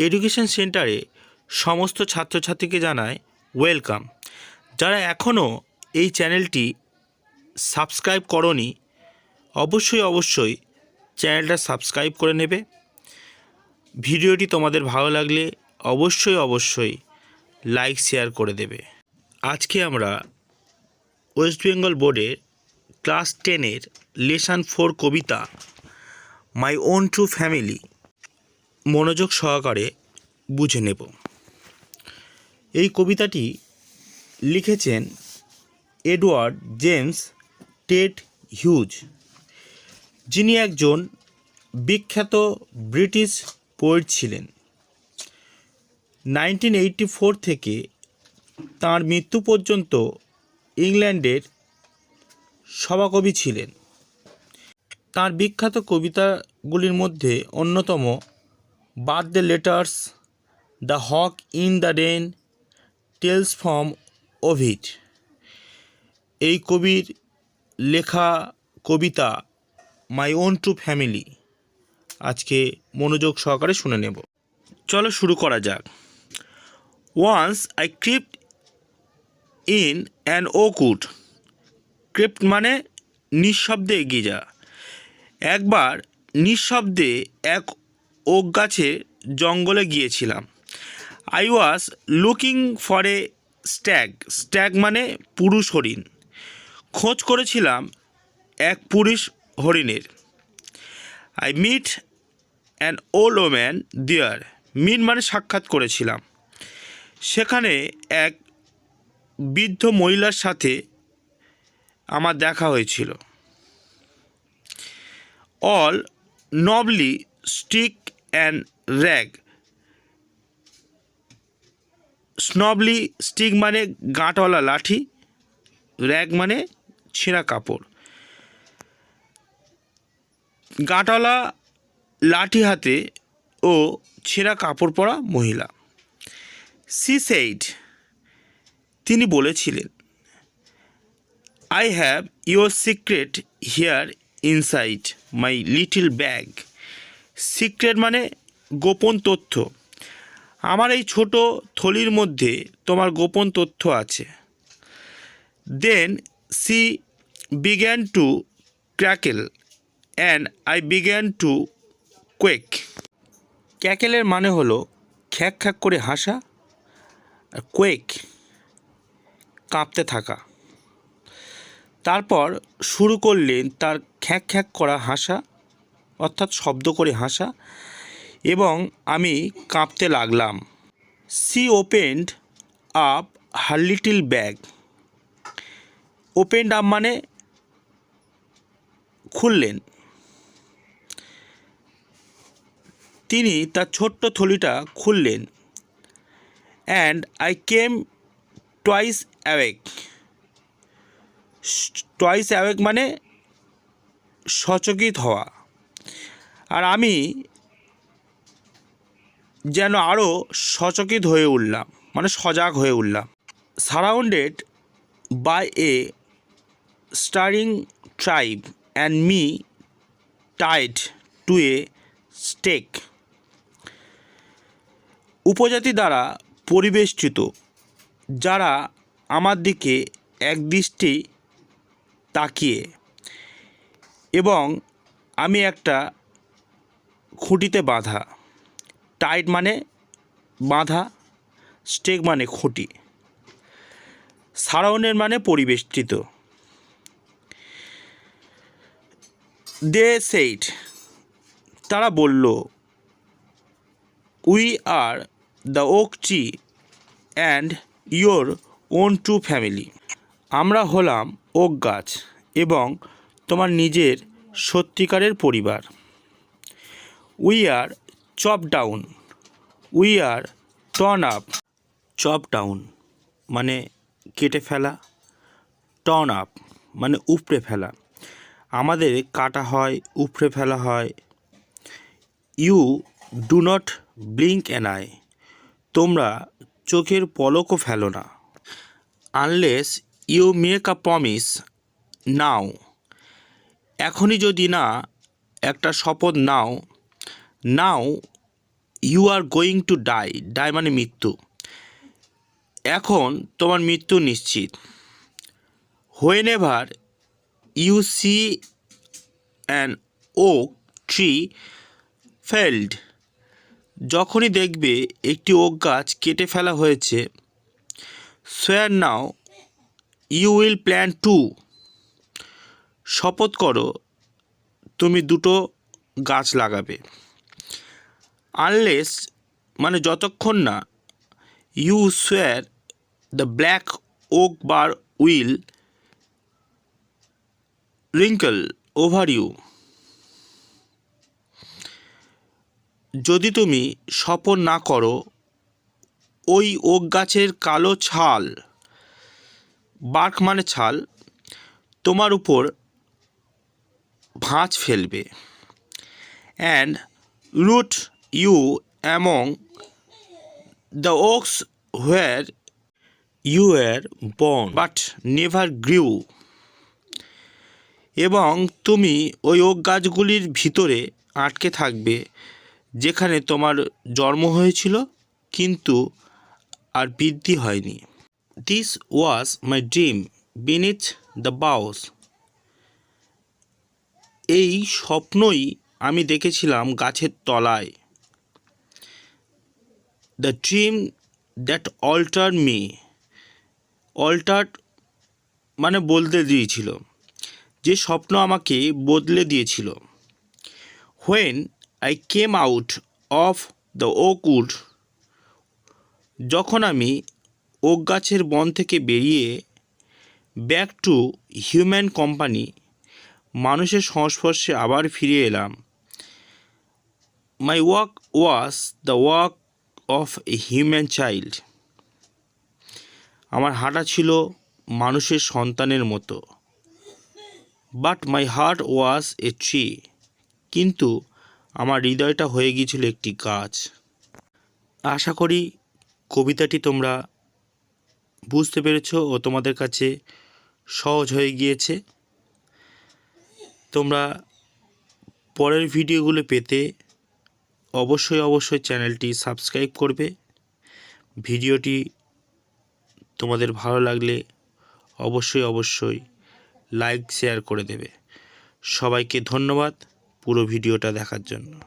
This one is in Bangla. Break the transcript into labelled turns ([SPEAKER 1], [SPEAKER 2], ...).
[SPEAKER 1] এডুকেশন সেন্টারে সমস্ত ছাত্রছাত্রীকে জানায় ওয়েলকাম। যারা এখনও এই চ্যানেলটি সাবস্ক্রাইব করনি অবশ্যই চ্যানেলটা সাবস্ক্রাইব করে নেবে। ভিডিওটি তোমাদের ভালো লাগলে অবশ্যই লাইক শেয়ার করে দেবে। আজকে আমরা ওয়েস্ট বেঙ্গল বোর্ডের ক্লাস 10-এর লেসন 4 কবিতা মাই ওন ট্রু ফ্যামিলি মনোযোগ সহকারে বুঝে নেব। এই কবিতাটি লিখেছেন এডওয়ার্ড জেমস টেড হিউজ, যিনি একজন বিখ্যাত ব্রিটিশ পোয়েট ছিলেন। 1984 থেকে তাঁর মৃত্যু পর্যন্ত ইংল্যান্ডের সভাকবি ছিলেন। তাঁর বিখ্যাত কবিতাগুলির মধ্যে অন্যতম birthday letters, the hawk in the rain, tales from Ovid. এই কবির লেখা কবিতা মাই ওন ট্রু ফ্যামিলি আজকে মনোযোগ সহকারে শুনে নেব। চলো শুরু করা যাক। Once I crept in an oak wood. Crept মানে নিঃশব্দে এগিয়ে যা। একবার নিঃশব্দে এক ওক গাছের জঙ্গলে গিয়েছিলাম। I was looking for a stag. Stag মানে পুরুষ হরিণ। খোঁজ করেছিলাম এক পুরুষ হরিণের। I met an old woman there. Met মানে সাক্ষাৎ করেছিলাম। সেখানে এক বৃদ্ধ মহিলার সাথে আমার দেখা হয়েছিল। All knobbly stick and rag. Knobbly stick মানে গাঁটওয়ালা লাঠি, র্যাগ মানে ছেঁড়া কাপড়। গাঁটওয়ালা লাঠি হাতে ও ছেঁড়া কাপড় পরা মহিলা। সি সেইড, তিনি বলেছিলেন, I have your secret here inside my little bag. Secret মানে গোপন তথ্য। আমার এই ছোট থলির মধ্যে তোমার গোপন তথ্য আছে। Then she began to crackle and I began to quake. ক্র্যাকেলের মানে হলো খ্যাক খ্যাক করে হাসা, আর কোয়েক কাঁপতে থাকা। তারপর শুরু করলেন তার খ্যাক খ্যাক করা হাসা, অর্থাৎ শব্দ করে হাসা, এবং আমি কাঁপতে লাগলাম। She opened up her little bag. Opened up মানে খুললেন। তিনি তার ছোট্ট থলিটা খুললেন। And I came twice awake. Twice awake মানে সচকিত হওয়া, আর আমি যেন আরও সচকিত হয়ে উঠলাম, মানে সজাগ হয়ে উঠলাম। Surrounded by a staring tribe and me tied to a stake. উপজাতি দ্বারা পরিবেষ্টিত, যারা আমার দিকে একদৃষ্টি তাকিয়ে, এবং আমি একটা খুঁটিতে বাঁধা। টাইট মানে বাঁধা, স্টেক মানে খুঁটি, সারাউন্ডেড মানে পরিবেষ্টিত। দে সেইড, তারা বলল, we are the oak tree and your own true family. আমরা হলাম ওক গাছ এবং তোমার নিজের সত্যিকারের পরিবার। We are chop down, we are torn up. Chop down মানে কেটে ফেলা, টর্ন আপ মানে উপড়ে ফেলা। আমাদের কাটা হয়, উপড়ে ফেলা হয়। You do not blink an eye. তোমরা চোখের পলকও ফেলো না। Unless you make a promise now. এখনই যদি না একটা শপথ নাও। Now you are going to die, die মানে মৃত্যু, এখন তোমার মৃত্যু নিশ্চিত। Whenever you see an oak tree felled, যখনই দেখবে একটি ওক গাছ কেটে ফেলা হয়েছে, swear now you will plant two, শপথ করো তুমি 2টো গাছ লাগাবে। আনলেস মানে যতক্ষণ না you swear the black oak bark will wrinkle over you, যদি তুমি শপথ না করো ওই ওক গাছের কালো ছাল, বার্ক মানে ছাল, তোমার উপর ভাঁজ ফেলবে। And root you among the oaks where you are born but never grew, এবং তুমি ওই ওক গাছগুলির ভিতরে আটকে থাকবে যেখানে তোমার জন্ম হয়েছিল কিন্তু আর বৃদ্ধি হয়নি। This was my dream beneath the boughs, এই স্বপ্নই আমি দেখেছিলাম গাছের তলায়। The dream that alter me, altered মানে বদলে দিয়েছিল, যে স্বপ্ন আমাকে বদলে দিয়েছিল। When I came out of the oak wood, যখন আমি ওক গাছের বন থেকে বেরিয়ে ব্যাক টু হিউম্যান কোম্পানি, মানুষের সংস্পর্শে আবার ফিরে এলাম। My walk was the walk of a human child, আমার হাঁটা ছিল মানুষের সন্তানের মতো। But my heart was a tree, কিন্তু আমার হৃদয়টা হয়ে গিয়েছিল একটি গাছ। আশা করি কবিতাটি তোমরা বুঝতে পেরেছো ও তোমাদের কাছে সহজ হয়ে গিয়েছে। তোমরা পরের ভিডিওগুলো পেতে অবশ্যই চ্যানেলটি সাবস্ক্রাইব করবে। ভিডিওটি তোমাদের ভালো লাগলে অবশ্যই লাইক শেয়ার করে দেবে। সবাইকে ধন্যবাদ পুরো ভিডিওটা দেখার জন্য।